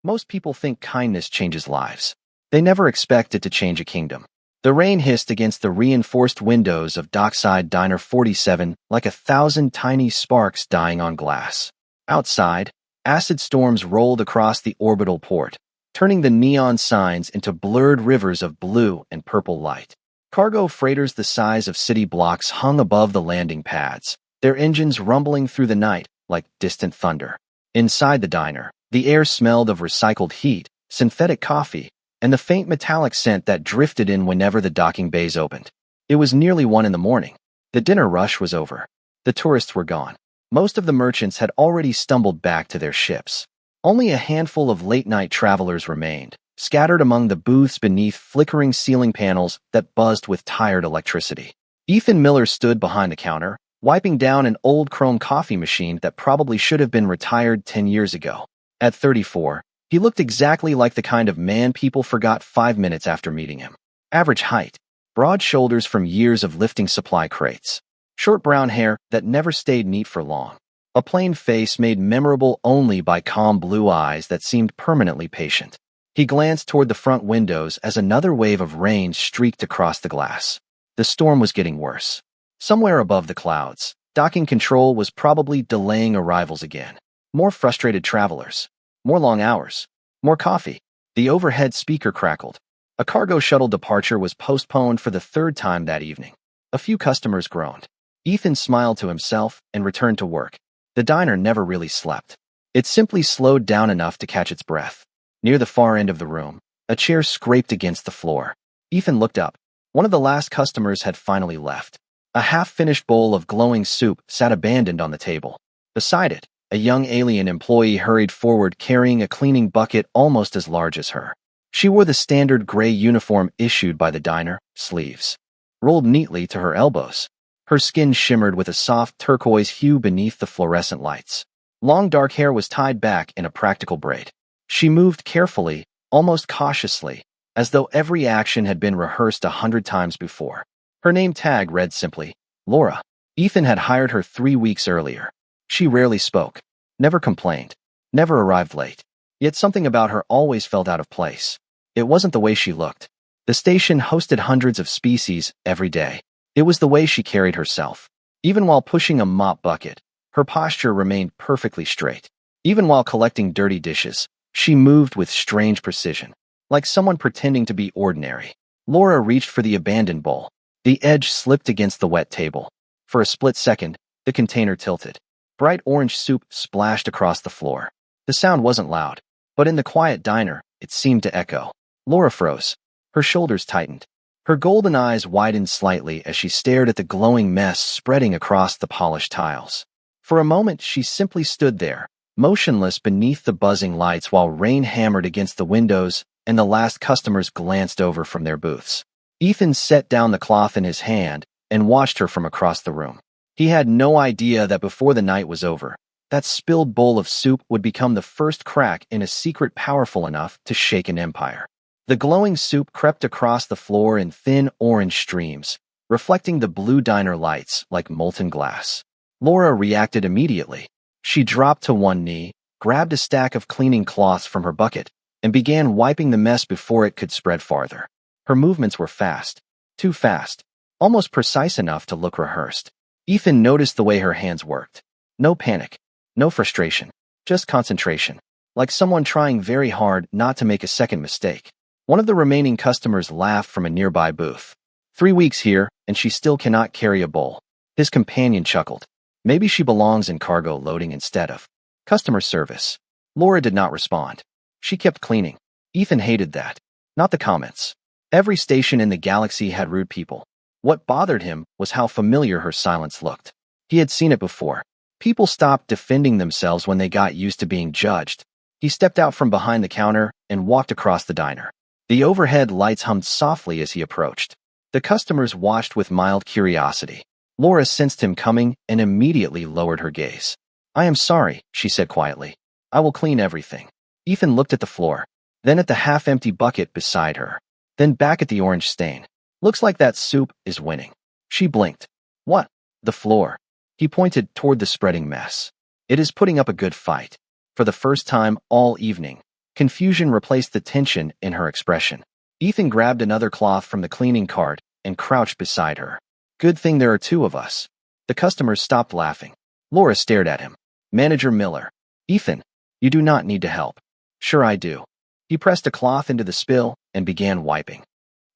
Most people think kindness changes lives. They never expect it to change a kingdom. The rain hissed against the reinforced windows of Dockside Diner 47 like 1,000 tiny sparks dying on glass. Outside, acid storms rolled across the orbital port, turning the neon signs into blurred rivers of blue and purple light. Cargo freighters the size of city blocks hung above the landing pads, their engines rumbling through the night like distant thunder. Inside the diner, the air smelled of recycled heat, synthetic coffee, and the faint metallic scent that drifted in whenever the docking bays opened. It was nearly 1 in the morning. The dinner rush was over. The tourists were gone. Most of the merchants had already stumbled back to their ships. Only a handful of late-night travelers remained, scattered among the booths beneath flickering ceiling panels that buzzed with tired electricity. Ethan Miller stood behind the counter, wiping down an old chrome coffee machine that probably should have been retired 10 years ago. At 34, he looked exactly like the kind of man people forgot 5 minutes after meeting him. Average height, broad shoulders from years of lifting supply crates, short brown hair that never stayed neat for long, a plain face made memorable only by calm blue eyes that seemed permanently patient. He glanced toward the front windows as another wave of rain streaked across the glass. The storm was getting worse. Somewhere above the clouds, docking control was probably delaying arrivals again. More frustrated travelers. More long hours. More coffee. The overhead speaker crackled. A cargo shuttle departure was postponed for the 3rd time that evening. A few customers groaned. Ethan smiled to himself and returned to work. The diner never really slept. It simply slowed down enough to catch its breath. Near the far end of the room, a chair scraped against the floor. Ethan looked up. One of the last customers had finally left. A half-finished bowl of glowing soup sat abandoned on the table. Beside it, a young alien employee hurried forward carrying a cleaning bucket almost as large as her. She wore the standard gray uniform issued by the diner, sleeves rolled neatly to her elbows. Her skin shimmered with a soft turquoise hue beneath the fluorescent lights. Long dark hair was tied back in a practical braid. She moved carefully, almost cautiously, as though every action had been rehearsed 100 times before. Her name tag read simply, Laura. Ethan had hired her 3 weeks earlier. She rarely spoke, never complained, never arrived late. Yet something about her always felt out of place. It wasn't the way she looked. The station hosted hundreds of species every day. It was the way she carried herself. Even while pushing a mop bucket, her posture remained perfectly straight. Even while collecting dirty dishes, she moved with strange precision, like someone pretending to be ordinary. Laura reached for the abandoned bowl. The edge slipped against the wet table. For a split second, the container tilted. Bright orange soup splashed across the floor. The sound wasn't loud, but in the quiet diner, it seemed to echo. Laura froze. Her shoulders tightened. Her golden eyes widened slightly as she stared at the glowing mess spreading across the polished tiles. For a moment, she simply stood there, motionless beneath the buzzing lights while rain hammered against the windows and the last customers glanced over from their booths. Ethan set down the cloth in his hand and watched her from across the room. He had no idea that before the night was over, that spilled bowl of soup would become the first crack in a secret powerful enough to shake an empire. The glowing soup crept across the floor in thin orange streams, reflecting the blue diner lights like molten glass. Laura reacted immediately. She dropped to one knee, grabbed a stack of cleaning cloths from her bucket, and began wiping the mess before it could spread farther. Her movements were fast, too fast, almost precise enough to look rehearsed. Ethan noticed the way her hands worked. No panic, no frustration, just concentration, like someone trying very hard not to make a second mistake. One of the remaining customers laughed from a nearby booth. 3 weeks here, and she still cannot carry a bowl. His companion chuckled. Maybe she belongs in cargo loading instead of customer service. Laura did not respond. She kept cleaning. Ethan hated that. Not the comments. Every station in the galaxy had rude people. What bothered him was how familiar her silence looked. He had seen it before. People stopped defending themselves when they got used to being judged. He stepped out from behind the counter and walked across the diner. The overhead lights hummed softly as he approached. The customers watched with mild curiosity. Laura sensed him coming and immediately lowered her gaze. "I am sorry," she said quietly. "I will clean everything." Ethan looked at the floor, then at the half-empty bucket beside her, then back at the orange stain. "Looks like that soup is winning." She blinked. "What?" "The floor." He pointed toward the spreading mess. "It is putting up a good fight. For the first time all evening, Confusion replaced the tension in her expression. Ethan grabbed another cloth from the cleaning cart and crouched beside her. Good thing there are two of us. The customers stopped laughing. Laura stared at him. Manager Miller. Ethan, you do not need to help. Sure I do. He pressed a cloth into the spill and began wiping.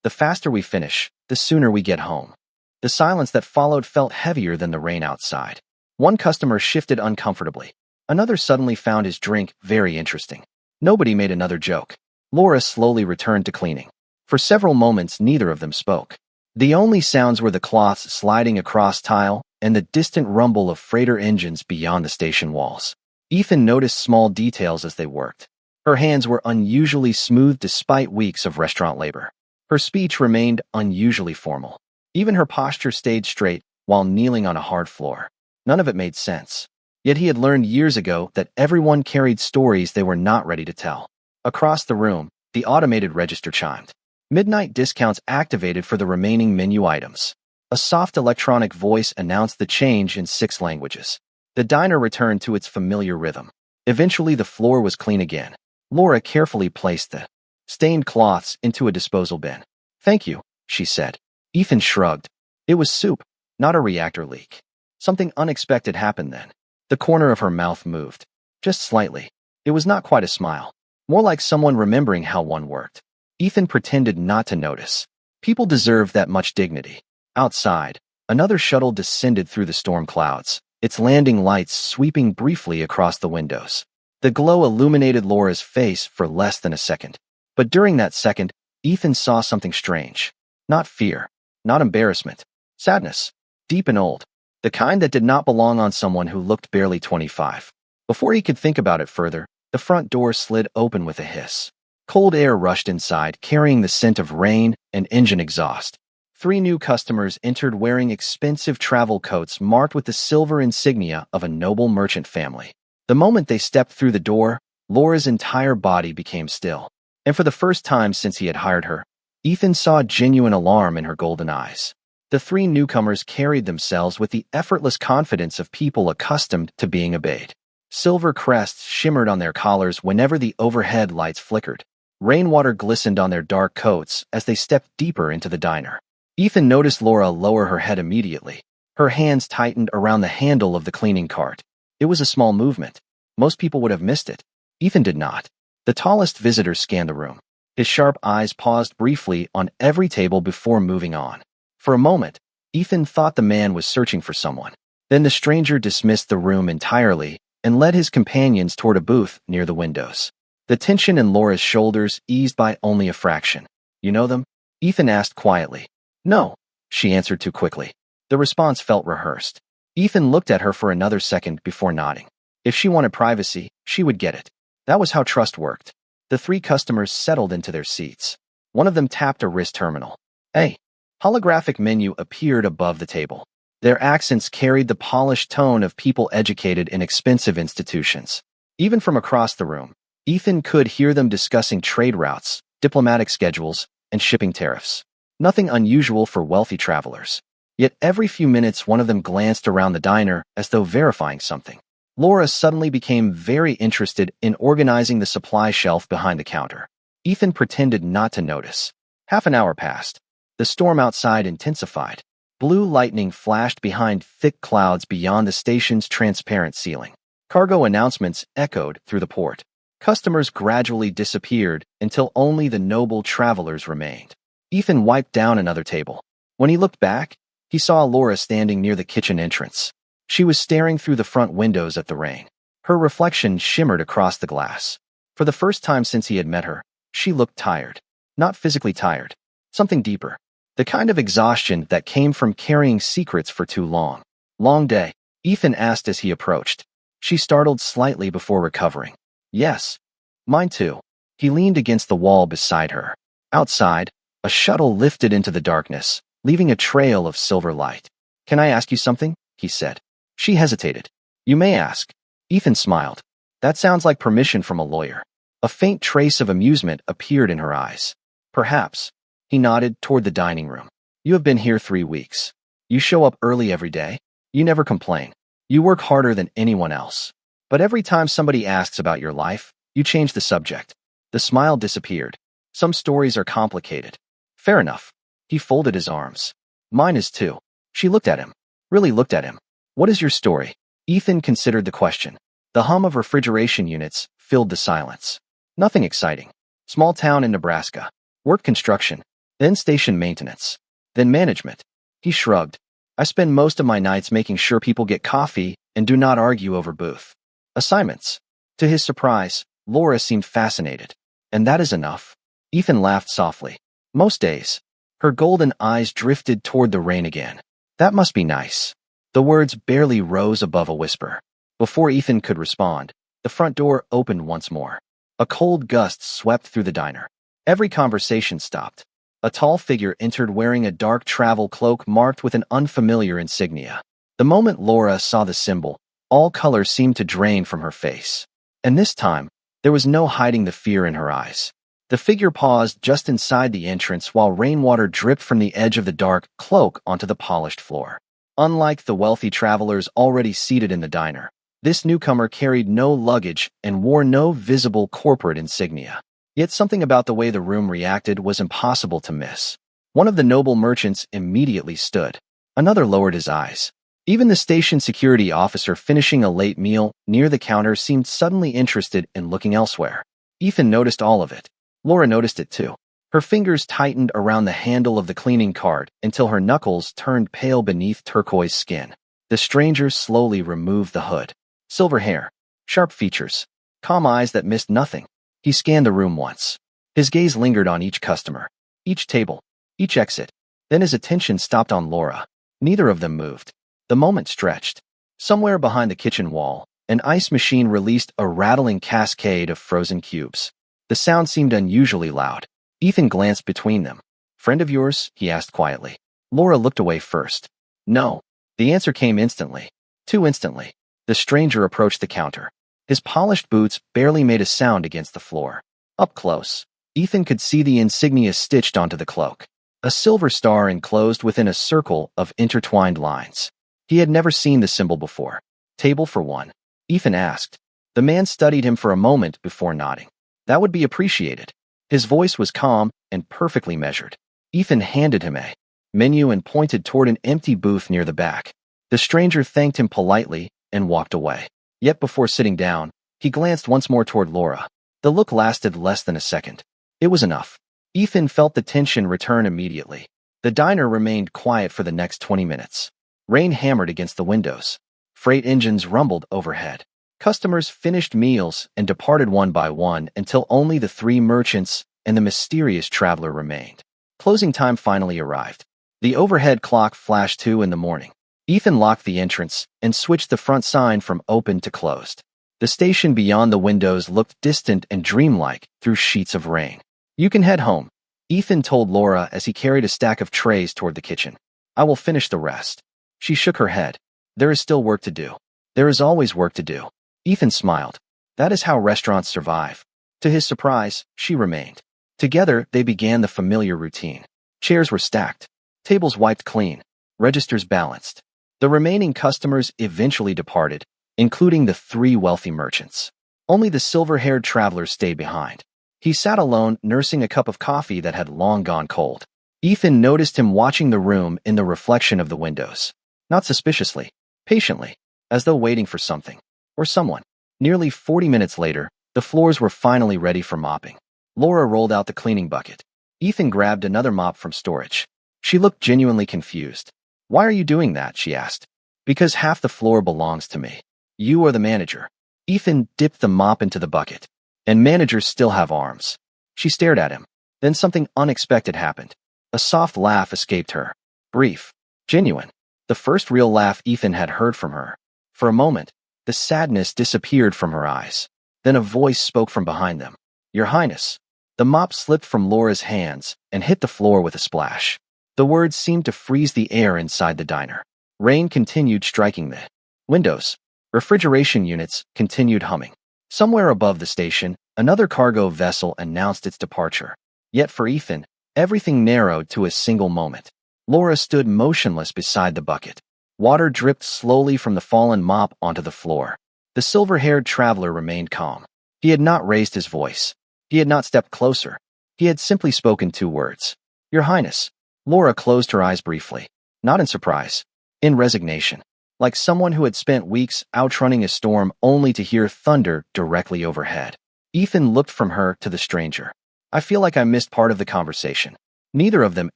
The faster we finish, the sooner we get home. The silence that followed felt heavier than the rain outside. One customer shifted uncomfortably. Another suddenly found his drink very interesting. Nobody made another joke. Laura slowly returned to cleaning. For several moments, neither of them spoke. The only sounds were the cloths sliding across tile and the distant rumble of freighter engines beyond the station walls. Ethan noticed small details as they worked. Her hands were unusually smooth despite weeks of restaurant labor. Her speech remained unusually formal. Even her posture stayed straight while kneeling on a hard floor. None of it made sense. Yet he had learned years ago that everyone carried stories they were not ready to tell. Across the room, the automated register chimed. Midnight discounts activated for the remaining menu items. A soft electronic voice announced the change in 6 languages. The diner returned to its familiar rhythm. Eventually, the floor was clean again. Laura carefully placed the stained cloths into a disposal bin. Thank you, she said. Ethan shrugged. It was soup, not a reactor leak. Something unexpected happened then. The corner of her mouth moved. Just slightly. It was not quite a smile. More like someone remembering how one worked. Ethan pretended not to notice. People deserve that much dignity. Outside, another shuttle descended through the storm clouds, its landing lights sweeping briefly across the windows. The glow illuminated Laura's face for less than a second. But during that second, Ethan saw something strange. Not fear, not embarrassment. Sadness. Deep and old. The kind that did not belong on someone who looked barely 25. Before he could think about it further, the front door slid open with a hiss. Cold air rushed inside, carrying the scent of rain and engine exhaust. 3 new customers entered wearing expensive travel coats marked with the silver insignia of a noble merchant family. The moment they stepped through the door, Laura's entire body became still. And for the first time since he had hired her, Ethan saw genuine alarm in her golden eyes. The 3 newcomers carried themselves with the effortless confidence of people accustomed to being obeyed. Silver crests shimmered on their collars whenever the overhead lights flickered. Rainwater glistened on their dark coats as they stepped deeper into the diner. Ethan noticed Laura lower her head immediately. Her hands tightened around the handle of the cleaning cart. It was a small movement. Most people would have missed it. Ethan did not. The tallest visitor scanned the room. His sharp eyes paused briefly on every table before moving on. For a moment, Ethan thought the man was searching for someone. Then the stranger dismissed the room entirely and led his companions toward a booth near the windows. The tension in Laura's shoulders eased by only a fraction. You know them? Ethan asked quietly. No, she answered too quickly. The response felt rehearsed. Ethan looked at her for another second before nodding. If she wanted privacy, she would get it. That was how trust worked. The 3 customers settled into their seats. One of them tapped a wrist terminal. A holographic menu appeared above the table. Their accents carried the polished tone of people educated in expensive institutions. Even from across the room, Ethan could hear them discussing trade routes, diplomatic schedules, and shipping tariffs. Nothing unusual for wealthy travelers. Yet every few minutes one of them glanced around the diner as though verifying something. Laura suddenly became very interested in organizing the supply shelf behind the counter. Ethan pretended not to notice. Half an hour passed. The storm outside intensified. Blue lightning flashed behind thick clouds beyond the station's transparent ceiling. Cargo announcements echoed through the port. Customers gradually disappeared until only the noble travelers remained. Ethan wiped down another table. When he looked back, he saw Laura standing near the kitchen entrance. She was staring through the front windows at the rain. Her reflection shimmered across the glass. For the first time since he had met her, she looked tired. Not physically tired. Something deeper. The kind of exhaustion that came from carrying secrets for too long. Long day, Ethan asked as he approached. She startled slightly before recovering. Yes. Mine too. He leaned against the wall beside her. Outside, a shuttle lifted into the darkness, leaving a trail of silver light. Can I ask you something? He said. She hesitated. You may ask. Ethan smiled. That sounds like permission from a lawyer. A faint trace of amusement appeared in her eyes. Perhaps. He nodded toward the dining room. You have been here 3 weeks. You show up early every day. You never complain. You work harder than anyone else. But every time somebody asks about your life, you change the subject. The smile disappeared. Some stories are complicated. Fair enough. He folded his arms. Mine is too. She looked at him. Really looked at him. What is your story? Ethan considered the question. The hum of refrigeration units filled the silence. Nothing exciting. Small town in Nebraska. Work construction. Then station maintenance. Then management. He shrugged. I spend most of my nights making sure people get coffee and do not argue over booth assignments. To his surprise, Laura seemed fascinated. And that is enough. Ethan laughed softly. Most days. Her golden eyes drifted toward the rain again. That must be nice. The words barely rose above a whisper. Before Ethan could respond, the front door opened once more. A cold gust swept through the diner. Every conversation stopped. A tall figure entered wearing a dark travel cloak marked with an unfamiliar insignia. The moment Laura saw the symbol, all color seemed to drain from her face. And this time, there was no hiding the fear in her eyes. The figure paused just inside the entrance while rainwater dripped from the edge of the dark cloak onto the polished floor. Unlike the wealthy travelers already seated in the diner, this newcomer carried no luggage and wore no visible corporate insignia. Yet something about the way the room reacted was impossible to miss. One of the noble merchants immediately stood. Another lowered his eyes. Even the station security officer finishing a late meal near the counter seemed suddenly interested in looking elsewhere. Ethan noticed all of it. Laura noticed it too. Her fingers tightened around the handle of the cleaning cart until her knuckles turned pale beneath turquoise skin. The stranger slowly removed the hood. Silver hair, sharp features, calm eyes that missed nothing. He scanned the room once. His gaze lingered on each customer, each table, each exit. Then his attention stopped on Laura. Neither of them moved. The moment stretched. Somewhere behind the kitchen wall, an ice machine released a rattling cascade of frozen cubes. The sound seemed unusually loud. Ethan glanced between them. Friend of yours? He asked quietly. Laura looked away first. No. The answer came instantly. Too instantly. The stranger approached the counter. His polished boots barely made a sound against the floor. Up close, Ethan could see the insignia stitched onto the cloak. A silver star enclosed within a circle of intertwined lines. He had never seen the symbol before. Table for one? Ethan asked. The man studied him for a moment before nodding. That would be appreciated. His voice was calm and perfectly measured. Ethan handed him a menu and pointed toward an empty booth near the back. The stranger thanked him politely and walked away. Yet before sitting down, he glanced once more toward Laura. The look lasted less than a second. It was enough. Ethan felt the tension return immediately. The diner remained quiet for the next 20 minutes. Rain hammered against the windows. Freight engines rumbled overhead. Customers finished meals and departed one by one until only the three merchants and the mysterious traveler remained. Closing time finally arrived. The overhead clock flashed 2 in the morning. Ethan locked the entrance and switched the front sign from open to closed. The station beyond the windows looked distant and dreamlike through sheets of rain. You can head home, Ethan told Laura as he carried a stack of trays toward the kitchen. I will finish the rest. She shook her head. There is still work to do. There is always work to do. Ethan smiled. That is how restaurants survive. To his surprise, she remained. Together, they began the familiar routine. Chairs were stacked. Tables wiped clean. Registers balanced. The remaining customers eventually departed, including the 3 wealthy merchants. Only the silver-haired traveler stayed behind. He sat alone, nursing a cup of coffee that had long gone cold. Ethan noticed him watching the room in the reflection of the windows. Not suspiciously, patiently, as though waiting for something. Or someone. Nearly 40 minutes later, the floors were finally ready for mopping. Laura rolled out the cleaning bucket. Ethan grabbed another mop from storage. She looked genuinely confused. Why are you doing that? She asked. Because half the floor belongs to me. You are the manager. Ethan dipped the mop into the bucket. And managers still have arms. She stared at him. Then something unexpected happened. A soft laugh escaped her. Brief. Genuine. The first real laugh Ethan had heard from her. For a moment, the sadness disappeared from her eyes. Then a voice spoke from behind them. Your Highness. The mop slipped from Laura's hands and hit the floor with a splash. The words seemed to freeze the air inside the diner. Rain continued striking the windows. Refrigeration units continued humming. Somewhere above the station, another cargo vessel announced its departure. Yet for Ethan, everything narrowed to a single moment. Laura stood motionless beside the bucket. Water dripped slowly from the fallen mop onto the floor. The silver-haired traveler remained calm. He had not raised his voice. He had not stepped closer. He had simply spoken 2 words. Your Highness. Laura closed her eyes briefly, not in surprise, in resignation, like someone who had spent weeks outrunning a storm only to hear thunder directly overhead. Ethan looked from her to the stranger. I feel like I missed part of the conversation. Neither of them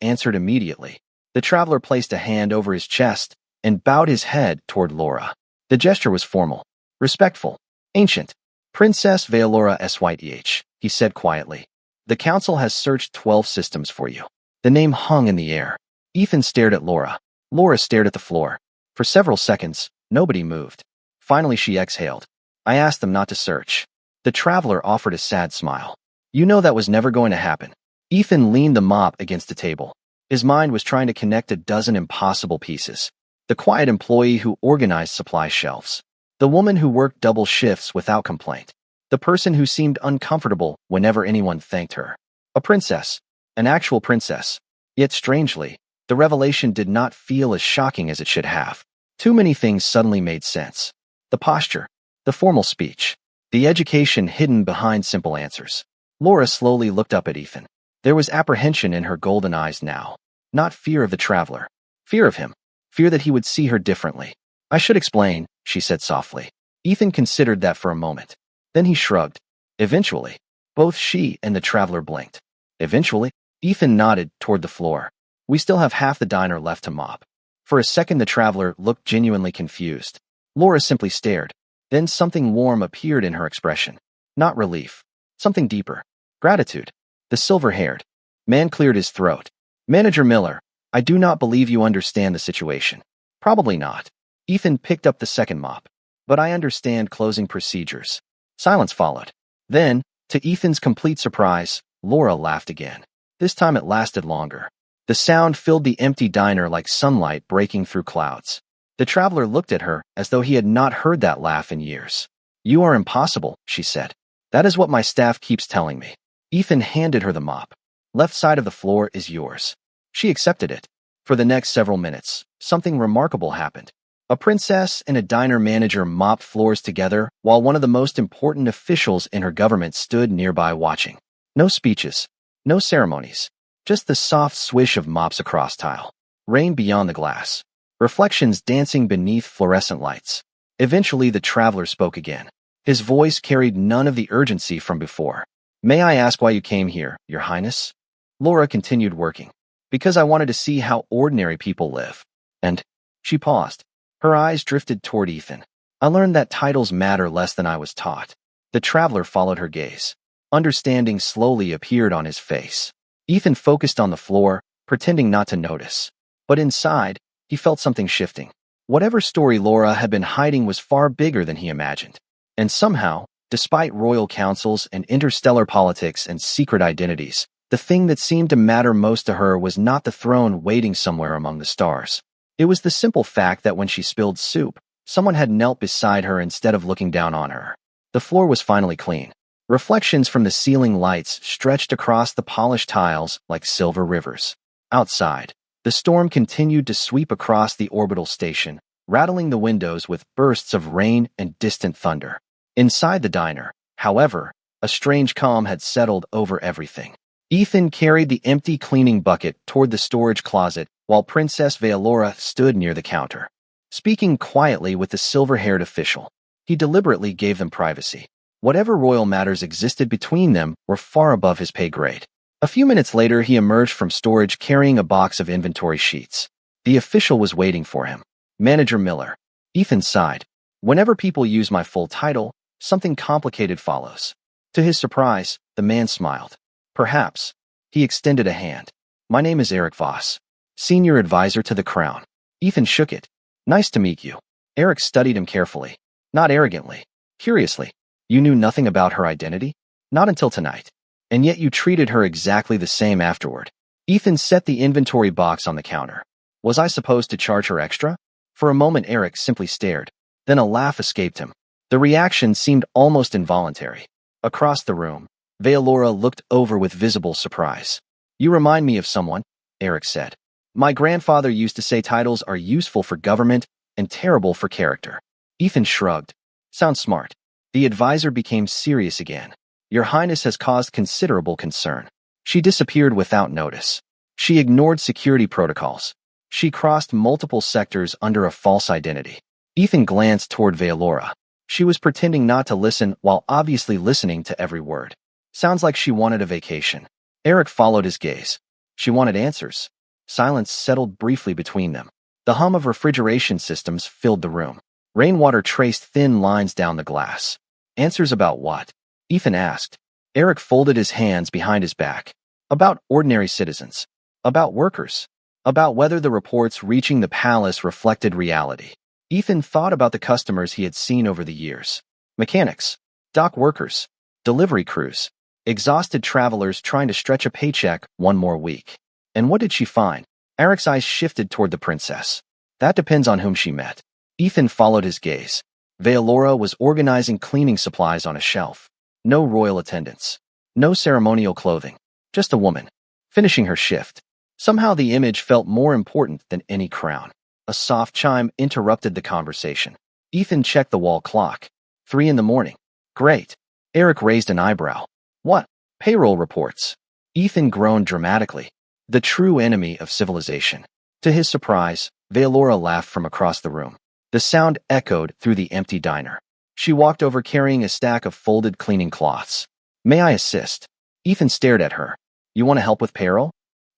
answered immediately. The traveler placed a hand over his chest and bowed his head toward Laura. The gesture was formal, respectful, ancient. Princess Veolora Syth, he said quietly. The council has searched 12 systems for you. The name hung in the air. Ethan stared at Laura. Laura stared at the floor. For several seconds, nobody moved. Finally, she exhaled. I asked them not to search. The traveler offered a sad smile. You know that was never going to happen. Ethan leaned the mop against the table. His mind was trying to connect a dozen impossible pieces. The quiet employee who organized supply shelves. The woman who worked double shifts without complaint. The person who seemed uncomfortable whenever anyone thanked her. A princess. An actual princess. Yet strangely, the revelation did not feel as shocking as it should have. Too many things suddenly made sense. The posture. The formal speech. The education hidden behind simple answers. Laura slowly looked up at Ethan. There was apprehension in her golden eyes now. Not fear of the traveler. Fear of him. Fear that he would see her differently. I should explain, she said softly. Ethan considered that for a moment. Then he shrugged. Eventually, both she and the traveler blinked. Eventually, Ethan nodded toward the floor. We still have half the diner left to mop. For a second, the traveler looked genuinely confused. Laura simply stared. Then something warm appeared in her expression. Not relief. Something deeper. Gratitude. The silver-haired man cleared his throat. Manager Miller, I do not believe you understand the situation. Probably not. Ethan picked up the second mop. But I understand closing procedures. Silence followed. Then, to Ethan's complete surprise, Laura laughed again. This time it lasted longer. The sound filled the empty diner like sunlight breaking through clouds. The traveler looked at her as though he had not heard that laugh in years. You are impossible, she said. That is what my staff keeps telling me. Ethan handed her the mop. Left side of the floor is yours. She accepted it. For the next several minutes, something remarkable happened. A princess and a diner manager mopped floors together while one of the most important officials in her government stood nearby watching. No speeches, no ceremonies, just the soft swish of mops across tile. Rain beyond the glass. Reflections dancing beneath fluorescent lights. Eventually, the traveler spoke again. His voice carried none of the urgency from before. May I ask why you came here, Your Highness? Laura continued working. Because I wanted to see how ordinary people live. And she paused. Her eyes drifted toward Ethan. I learned that titles matter less than I was taught. The traveler followed her gaze. Understanding slowly appeared on his face. Ethan focused on the floor, pretending not to notice. But inside, he felt something shifting. Whatever story Laura had been hiding was far bigger than he imagined. And somehow, despite royal councils and interstellar politics and secret identities, the thing that seemed to matter most to her was not the throne waiting somewhere among the stars. It was the simple fact that when she spilled soup, someone had knelt beside her instead of looking down on her. The floor was finally clean. Reflections from the ceiling lights stretched across the polished tiles like silver rivers. Outside, the storm continued to sweep across the orbital station, rattling the windows with bursts of rain and distant thunder. Inside the diner, however, a strange calm had settled over everything. Ethan carried the empty cleaning bucket toward the storage closet while Princess Veolora stood near the counter. Speaking quietly with the silver-haired official, he deliberately gave them privacy. Whatever royal matters existed between them were far above his pay grade. A few minutes later, he emerged from storage carrying a box of inventory sheets. The official was waiting for him. Manager Miller. Ethan sighed. Whenever people use my full title, something complicated follows. To his surprise, the man smiled. Perhaps. He extended a hand. My name is Eric Voss, Senior Advisor to the Crown. Ethan shook it. Nice to meet you. Eric studied him carefully. Not arrogantly. Curiously. You knew nothing about her identity? Not until tonight. And yet you treated her exactly the same afterward. Ethan set the inventory box on the counter. Was I supposed to charge her extra? For a moment Eric simply stared. Then a laugh escaped him. The reaction seemed almost involuntary. Across the room, Veolora looked over with visible surprise. You remind me of someone, Eric said. My grandfather used to say titles are useful for government and terrible for character. Ethan shrugged. Sounds smart. The advisor became serious again. Your Highness has caused considerable concern. She disappeared without notice. She ignored security protocols. She crossed multiple sectors under a false identity. Ethan glanced toward Veolora. She was pretending not to listen while obviously listening to every word. Sounds like she wanted a vacation. Eric followed his gaze. She wanted answers. Silence settled briefly between them. The hum of refrigeration systems filled the room. Rainwater traced thin lines down the glass. Answers about what? Ethan asked. Eric folded his hands behind his back. About ordinary citizens. About workers. About whether the reports reaching the palace reflected reality. Ethan thought about the customers he had seen over the years. Mechanics. Dock workers. Delivery crews. Exhausted travelers trying to stretch a paycheck one more week. And what did she find? Eric's eyes shifted toward the princess. That depends on whom she met. Ethan followed his gaze. Veolora was organizing cleaning supplies on a shelf. No royal attendants. No ceremonial clothing. Just a woman. Finishing her shift. Somehow the image felt more important than any crown. A soft chime interrupted the conversation. Ethan checked the wall clock. 3 a.m. Great. Eric raised an eyebrow. What? Payroll reports. Ethan groaned dramatically. The true enemy of civilization. To his surprise, Veolora laughed from across the room. The sound echoed through the empty diner. She walked over carrying a stack of folded cleaning cloths. May I assist? Ethan stared at her. You want to help with payroll?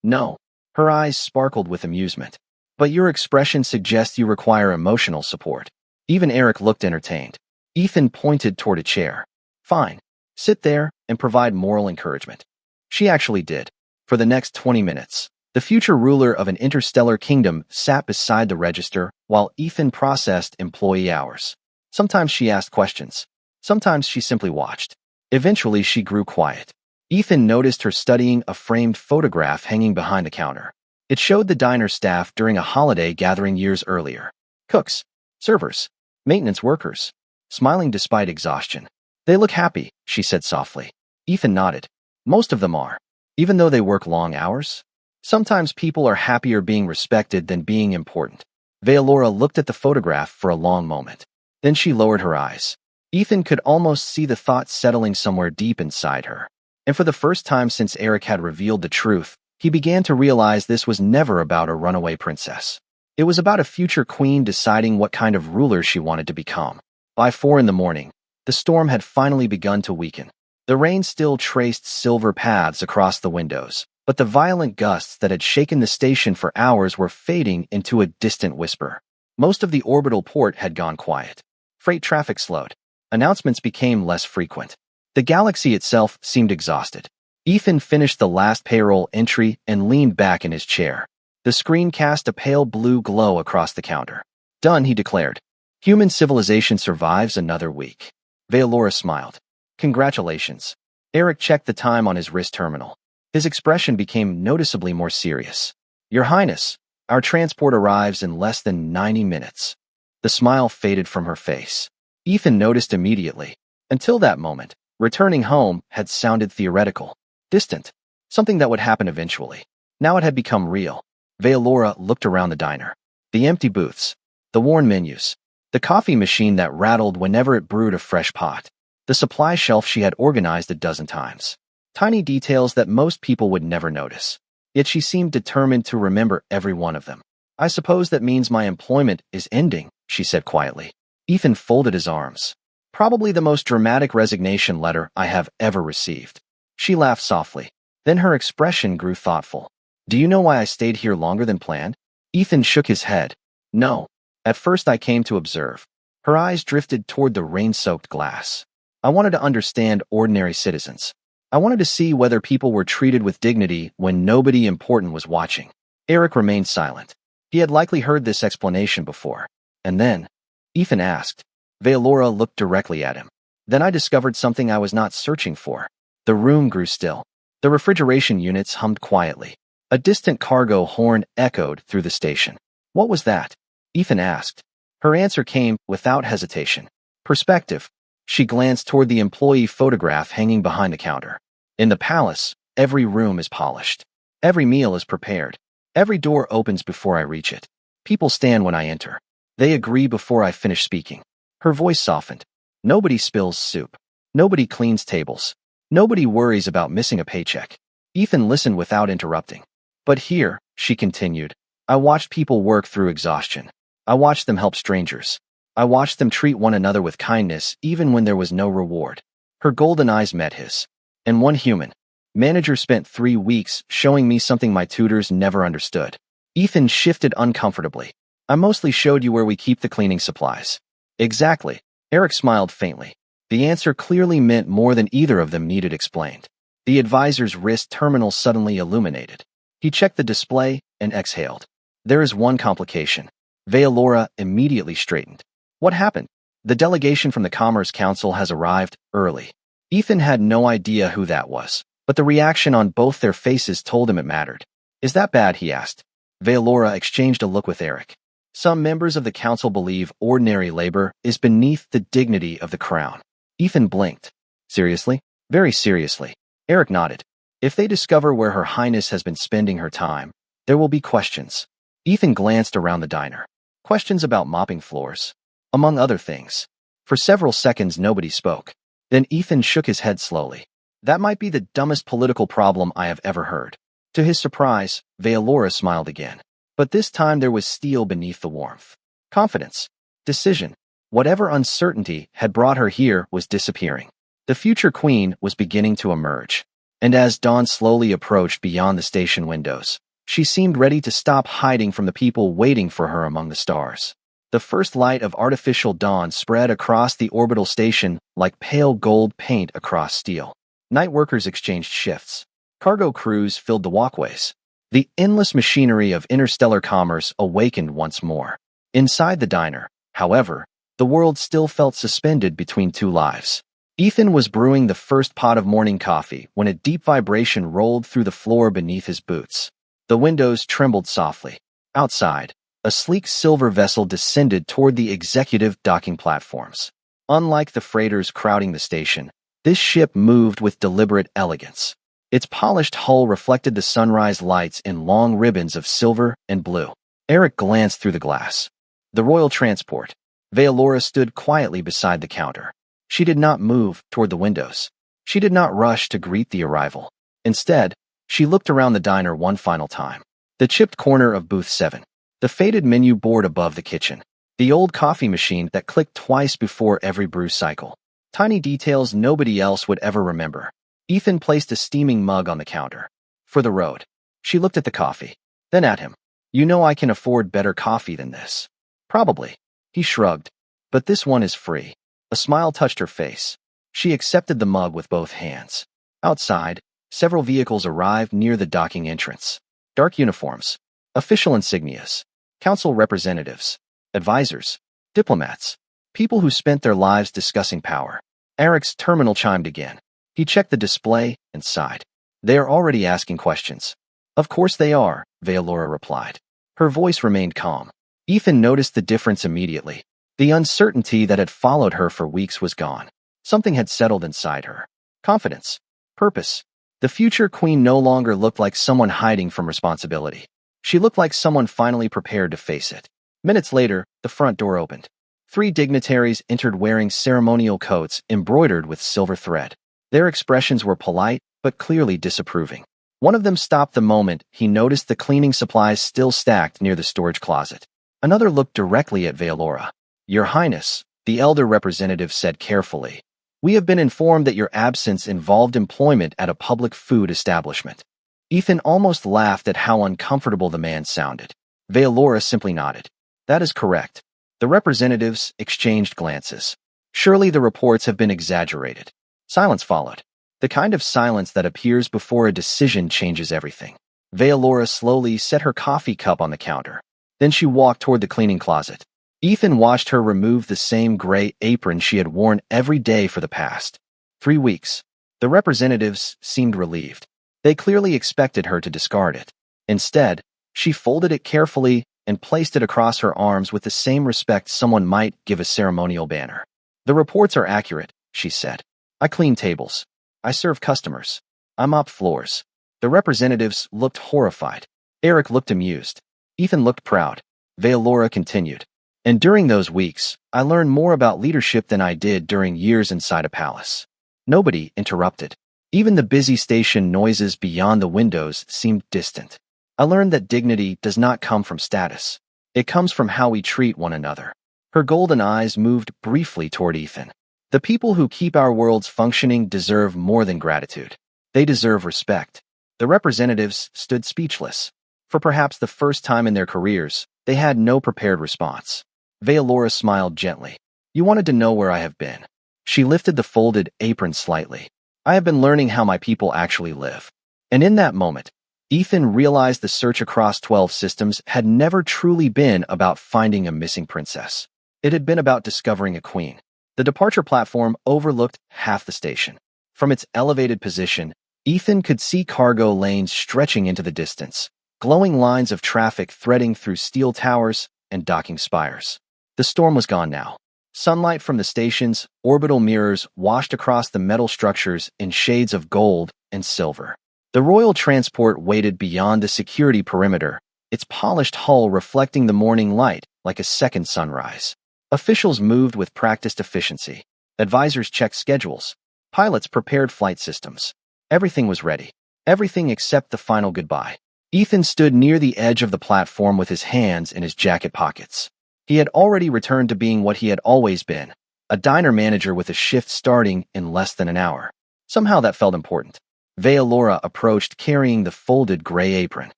No. Her eyes sparkled with amusement. But your expression suggests you require emotional support. Even Eric looked entertained. Ethan pointed toward a chair. Fine. Sit there and provide moral encouragement. She actually did. For the next 20 minutes, the future ruler of an interstellar kingdom sat beside the register while Ethan processed employee hours. Sometimes she asked questions. Sometimes she simply watched. Eventually, she grew quiet. Ethan noticed her studying a framed photograph hanging behind the counter. It showed the diner staff during a holiday gathering years earlier. Cooks, servers, maintenance workers, smiling despite exhaustion. They look happy, she said softly. Ethan nodded. Most of them are. Even though they work long hours? Sometimes people are happier being respected than being important. Veolora looked at the photograph for a long moment. Then she lowered her eyes. Ethan could almost see the thought settling somewhere deep inside her. And for the first time since Eric had revealed the truth, he began to realize this was never about a runaway princess. It was about a future queen deciding what kind of ruler she wanted to become. By 4 a.m, the storm had finally begun to weaken. The rain still traced silver paths across the windows, but the violent gusts that had shaken the station for hours were fading into a distant whisper. Most of the orbital port had gone quiet. Freight traffic slowed. Announcements became less frequent. The galaxy itself seemed exhausted. Ethan finished the last payroll entry and leaned back in his chair. The screen cast a pale blue glow across the counter. Done, he declared. Human civilization survives another week. Veolora smiled. Congratulations. Eric checked the time on his wrist terminal. His expression became noticeably more serious. Your Highness, our transport arrives in less than 90 minutes. The smile faded from her face. Ethan noticed immediately. Until that moment, returning home had sounded theoretical, distant, something that would happen eventually. Now it had become real. Veolora looked around the diner. The empty booths, the worn menus, the coffee machine that rattled whenever it brewed a fresh pot, the supply shelf she had organized a dozen times. Tiny details that most people would never notice. Yet she seemed determined to remember every one of them. I suppose that means my employment is ending, she said quietly. Ethan folded his arms. Probably the most dramatic resignation letter I have ever received. She laughed softly. Then her expression grew thoughtful. Do you know why I stayed here longer than planned? Ethan shook his head. No. At first I came to observe. Her eyes drifted toward the rain-soaked glass. I wanted to understand ordinary citizens. I wanted to see whether people were treated with dignity when nobody important was watching. Eric remained silent. He had likely heard this explanation before. And then, Ethan asked. Veolora looked directly at him. Then I discovered something I was not searching for. The room grew still. The refrigeration units hummed quietly. A distant cargo horn echoed through the station. What was that? Ethan asked. Her answer came without hesitation. Perspective. She glanced toward the employee photograph hanging behind the counter. In the palace, every room is polished. Every meal is prepared. Every door opens before I reach it. People stand when I enter. They agree before I finish speaking. Her voice softened. Nobody spills soup. Nobody cleans tables. Nobody worries about missing a paycheck. Ethan listened without interrupting. But here, she continued, I watched people work through exhaustion. I watched them help strangers. I watched them treat one another with kindness even when there was no reward. Her golden eyes met his. And one human manager spent 3 weeks showing me something my tutors never understood. Ethan shifted uncomfortably. I mostly showed you where we keep the cleaning supplies. Exactly. Eric smiled faintly. The answer clearly meant more than either of them needed explained. The advisor's wrist terminal suddenly illuminated. He checked the display and exhaled. There is one complication. Vealora immediately straightened. What happened? The delegation from the Commerce Council has arrived early. Ethan had no idea who that was, but the reaction on both their faces told him it mattered. Is that bad? He asked. Vealora exchanged a look with Eric. Some members of the council believe ordinary labor is beneath the dignity of the crown. Ethan blinked. Seriously? Very seriously. Eric nodded. If they discover where Her Highness has been spending her time, there will be questions. Ethan glanced around the diner. Questions about mopping floors, among other things. For several seconds nobody spoke. Then Ethan shook his head slowly. That might be the dumbest political problem I have ever heard. To his surprise, Vealora smiled again. But this time there was steel beneath the warmth. Confidence. Decision. Whatever uncertainty had brought her here was disappearing. The future queen was beginning to emerge. And as dawn slowly approached beyond the station windows, she seemed ready to stop hiding from the people waiting for her among the stars. The first light of artificial dawn spread across the orbital station like pale gold paint across steel. Night workers exchanged shifts. Cargo crews filled the walkways. The endless machinery of interstellar commerce awakened once more. Inside the diner, however, the world still felt suspended between two lives. Ethan was brewing the first pot of morning coffee when a deep vibration rolled through the floor beneath his boots. The windows trembled softly. Outside, a sleek silver vessel descended toward the executive docking platforms. Unlike the freighters crowding the station, this ship moved with deliberate elegance. Its polished hull reflected the sunrise lights in long ribbons of silver and blue. Eric glanced through the glass. The Royal Transport. Vealora stood quietly beside the counter. She did not move toward the windows. She did not rush to greet the arrival. Instead, she looked around the diner one final time. The chipped corner of booth 7. The faded menu board above the kitchen. The old coffee machine that clicked twice before every brew cycle. Tiny details nobody else would ever remember. Ethan placed a steaming mug on the counter. For the road. She looked at the coffee. Then at him. You know I can afford better coffee than this. Probably. He shrugged. But this one is free. A smile touched her face. She accepted the mug with both hands. Outside, several vehicles arrived near the docking entrance. Dark uniforms. Official insignias. Council representatives. Advisors. Diplomats. People who spent their lives discussing power. Eric's terminal chimed again. He checked the display and sighed. They are already asking questions. Of course they are, Vealora replied. Her voice remained calm. Ethan noticed the difference immediately. The uncertainty that had followed her for weeks was gone. Something had settled inside her. Confidence. Purpose. The future queen no longer looked like someone hiding from responsibility. She looked like someone finally prepared to face it. Minutes later, the front door opened. 3 dignitaries entered wearing ceremonial coats embroidered with silver thread. Their expressions were polite, but clearly disapproving. One of them stopped the moment he noticed the cleaning supplies still stacked near the storage closet. Another looked directly at Vealora. Your Highness, the elder representative said carefully, we have been informed that your absence involved employment at a public food establishment. Ethan almost laughed at how uncomfortable the man sounded. Vealora simply nodded. That is correct. The representatives exchanged glances. Surely the reports have been exaggerated. Silence followed. The kind of silence that appears before a decision changes everything. Vealora slowly set her coffee cup on the counter. Then she walked toward the cleaning closet. Ethan watched her remove the same gray apron she had worn every day for the past 3 weeks. The representatives seemed relieved. They clearly expected her to discard it. Instead, she folded it carefully and placed it across her arms with the same respect someone might give a ceremonial banner. The reports are accurate, she said. I clean tables. I serve customers. I mop floors. The representatives looked horrified. Eric looked amused. Ethan looked proud. Vealora continued. And during those weeks, I learned more about leadership than I did during years inside a palace. Nobody interrupted. Even the busy station noises beyond the windows seemed distant. I learned that dignity does not come from status. It comes from how we treat one another. Her golden eyes moved briefly toward Ethan. The people who keep our worlds functioning deserve more than gratitude. They deserve respect. The representatives stood speechless. For perhaps the first time in their careers, they had no prepared response. Veilora smiled gently. You wanted to know where I have been. She lifted the folded apron slightly. I have been learning how my people actually live. And in that moment, Ethan realized the search across 12 systems had never truly been about finding a missing princess. It had been about discovering a queen. The departure platform overlooked half the station. From its elevated position, Ethan could see cargo lanes stretching into the distance, glowing lines of traffic threading through steel towers and docking spires. The storm was gone now. Sunlight from the station's orbital mirrors washed across the metal structures in shades of gold and silver. The royal transport waited beyond the security perimeter, its polished hull reflecting the morning light like a second sunrise. Officials moved with practiced efficiency. Advisors checked schedules. Pilots prepared flight systems. Everything was ready. Everything except the final goodbye. Ethan stood near the edge of the platform with his hands in his jacket pockets. He had already returned to being what he had always been, a diner manager with a shift starting in less than an hour. Somehow that felt important. Veilora approached carrying the folded gray apron.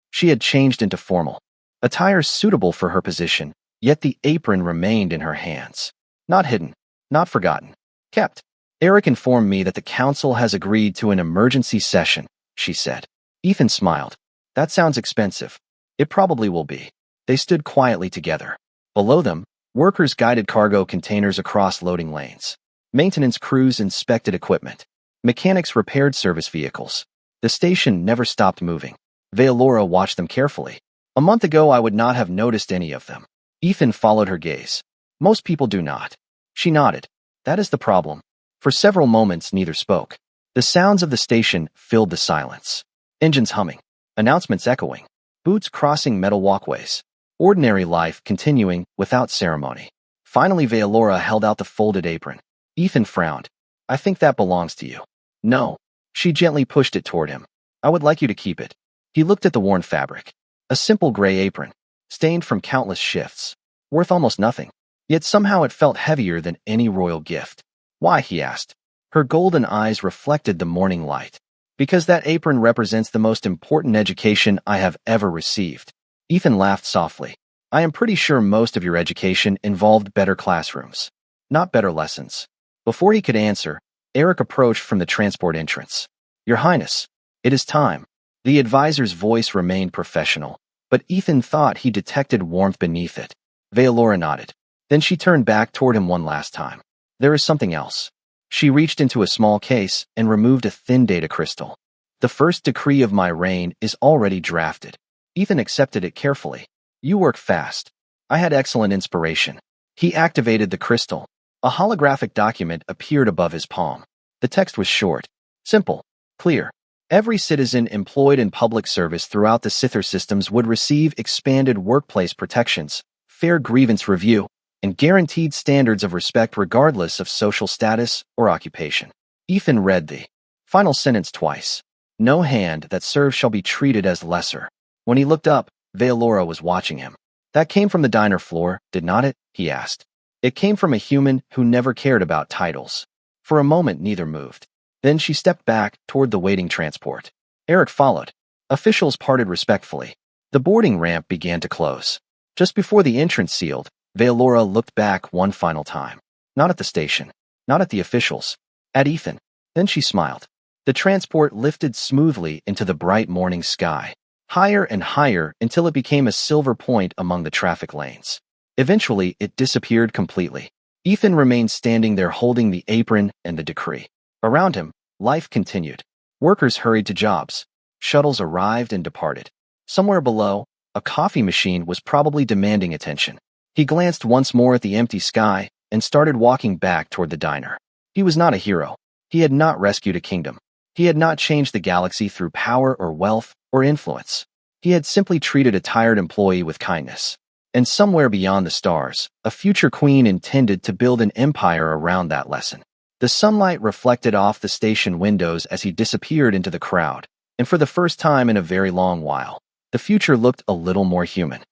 She had changed into formal attire suitable for her position, yet the apron remained in her hands. Not hidden, not forgotten, kept. Eric informed me that the council has agreed to an emergency session, she said. Ethan smiled. That sounds expensive. It probably will be. They stood quietly together. Below them, workers guided cargo containers across loading lanes. Maintenance crews inspected equipment. Mechanics repaired service vehicles. The station never stopped moving. Veilora watched them carefully. A month ago, I would not have noticed any of them. Ethan followed her gaze. Most people do not. She nodded. That is the problem. For several moments, neither spoke. The sounds of the station filled the silence. Engines humming. Announcements echoing. Boots crossing metal walkways. Ordinary life continuing without ceremony. Finally, Veilora held out the folded apron. Ethan frowned. I think that belongs to you. No. She gently pushed it toward him. I would like you to keep it. He looked at the worn fabric. A simple gray apron, stained from countless shifts, worth almost nothing. Yet somehow it felt heavier than any royal gift. Why, he asked. Her golden eyes reflected the morning light. Because that apron represents the most important education I have ever received. Ethan laughed softly. I am pretty sure most of your education involved better classrooms, not better lessons. Before he could answer, Eric approached from the transport entrance. Your Highness, it is time. The advisor's voice remained professional, but Ethan thought he detected warmth beneath it. Veilora nodded. Then she turned back toward him one last time. There is something else. She reached into a small case and removed a thin data crystal. The first decree of my reign is already drafted. Ethan accepted it carefully. You work fast. I had excellent inspiration. He activated the crystal. A holographic document appeared above his palm. The text was short, simple, clear. Every citizen employed in public service throughout the Scyther systems would receive expanded workplace protections, fair grievance review, and guaranteed standards of respect regardless of social status or occupation. Ethan read the final sentence twice. No hand that serves shall be treated as lesser. When he looked up, Veilora was watching him. That came from the diner floor, did not it? He asked. It came from a human who never cared about titles. For a moment, neither moved. Then she stepped back toward the waiting transport. Eric followed. Officials parted respectfully. The boarding ramp began to close. Just before the entrance sealed, Veilora looked back one final time. Not at the station. Not at the officials. At Ethan. Then she smiled. The transport lifted smoothly into the bright morning sky. Higher and higher until it became a silver point among the traffic lanes. Eventually, it disappeared completely. Ethan remained standing there holding the apron and the decree. Around him, life continued. Workers hurried to jobs. Shuttles arrived and departed. Somewhere below, a coffee machine was probably demanding attention. He glanced once more at the empty sky and started walking back toward the diner. He was not a hero. He had not rescued a kingdom. He had not changed the galaxy through power or wealth or influence. He had simply treated a tired employee with kindness. And somewhere beyond the stars, a future queen intended to build an empire around that lesson. The sunlight reflected off the station windows as he disappeared into the crowd, and for the first time in a very long while, the future looked a little more human.